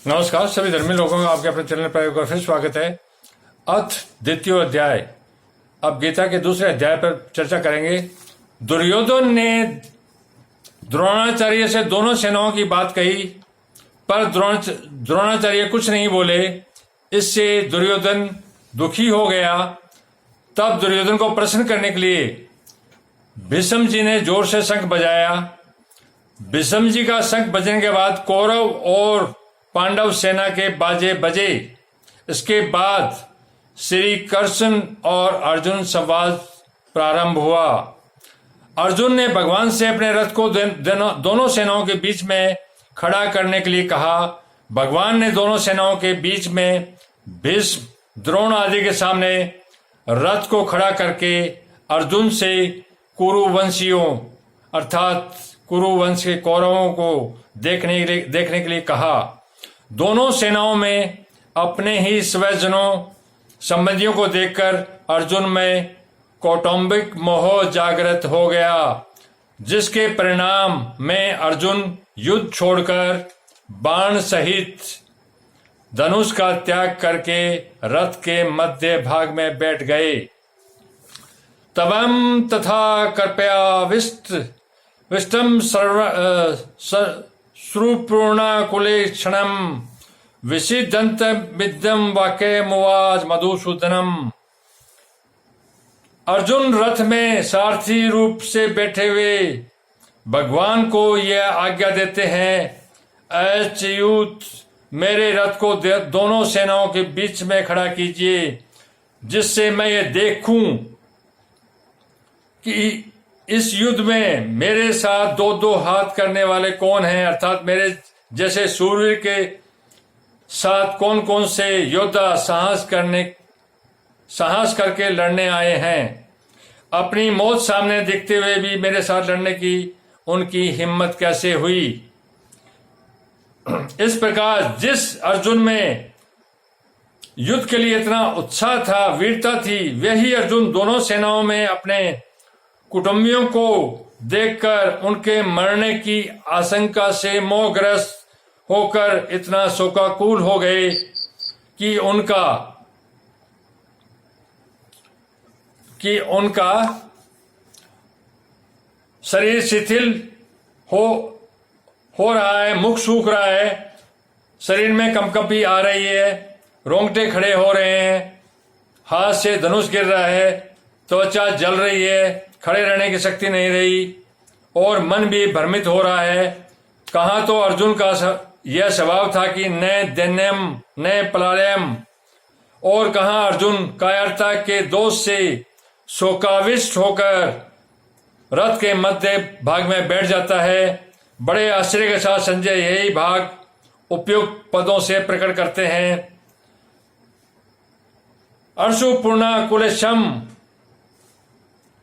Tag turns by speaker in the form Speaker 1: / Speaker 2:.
Speaker 1: नमस्कार सभी धर्मी लोगों का आपके अपने चैनल पर एक बार फिर स्वागत है। अथ द्वितीय अध्याय, अब गीता के दूसरे अध्याय पर चर्चा करेंगे। दुर्योधन ने द्रोणाचार्य से दोनों सेनाओं की बात कही, पर द्रोणाचार्य कुछ नहीं बोले। इससे दुर्योधन दुखी हो गया। तब दुर्योधन को प्रसन्न करने के लिए भीष्म जी ने जोर से शंख बजाया। भीष्म जी का शंख बजने के बाद कौरव और पांडव सेना के बाजे बजे। इसके बाद श्री कृष्ण और अर्जुन संवाद प्रारंभ हुआ। अर्जुन ने भगवान से अपने रथ को दोनों सेनाओं के बीच में खड़ा करने के लिए कहा। भगवान ने दोनों सेनाओं के बीच में भीष्म, द्रोण आदि के सामने रथ को खड़ा करके अर्जुन से कुरुवंशियों अर्थात कुरुवंश के कौरवों को देखने के लिए कहा। दोनों सेनाओं में अपने ही स्वजनों संबंधियों को देखकर अर्जुन में कौटुंबिक मोह जागृत हो गया, जिसके परिणाम में अर्जुन युद्ध छोड़कर बाण सहित धनुष का त्याग करके रथ के मध्य भाग में बैठ गए। तवम तथा कृपया विष्टम श्रुपूर्णाकुले क्षणम विषिदंत विद्यम वाक्य मुवाज मधुसूदनम। अर्जुन रथ में सारथी रूप से बैठे हुए भगवान को यह आज्ञा देते हैं, अच्युत मेरे रथ को दोनों सेनाओं के बीच में खड़ा कीजिए, जिससे मैं ये देखूं कि इस युद्ध में मेरे साथ दो दो हाथ करने वाले कौन हैं, अर्थात मेरे जैसे सूर्य के साथ कौन कौन से योद्धा साहस करके लड़ने आए हैं। अपनी मौत सामने देखते हुए भी मेरे साथ लड़ने की उनकी हिम्मत कैसे हुई। इस प्रकार जिस अर्जुन में युद्ध के लिए इतना उत्साह था, वीरता थी, वही अर्जुन दोनों सेनाओं में अपने कुटुंबियों को देखकर उनके मरने की आशंका से मोहग्रस्त होकर इतना शोकाकुल हो गए कि उनका शरीर शिथिल हो रहा है, मुख सूख रहा है, शरीर में कंपकंपी आ रही है, रोंगटे खड़े हो रहे हैं, हाथ से धनुष गिर रहा है, त्वचा जल रही है, खड़े रहने की शक्ति नहीं रही और मन भी भ्रमित हो रहा है। कहाँ तो अर्जुन का यह स्वभाव था कि न दैन्यम न पलायम, और कहाँ अर्जुन कायरता के दोष से शोकाविष्ट होकर रथ के मध्य भाग में बैठ जाता है। बड़े आश्चर्य के साथ संजय यही भाग उपयुक्त पदों से प्रकट करते हैं। अर्षुपूर्णा कुलेशम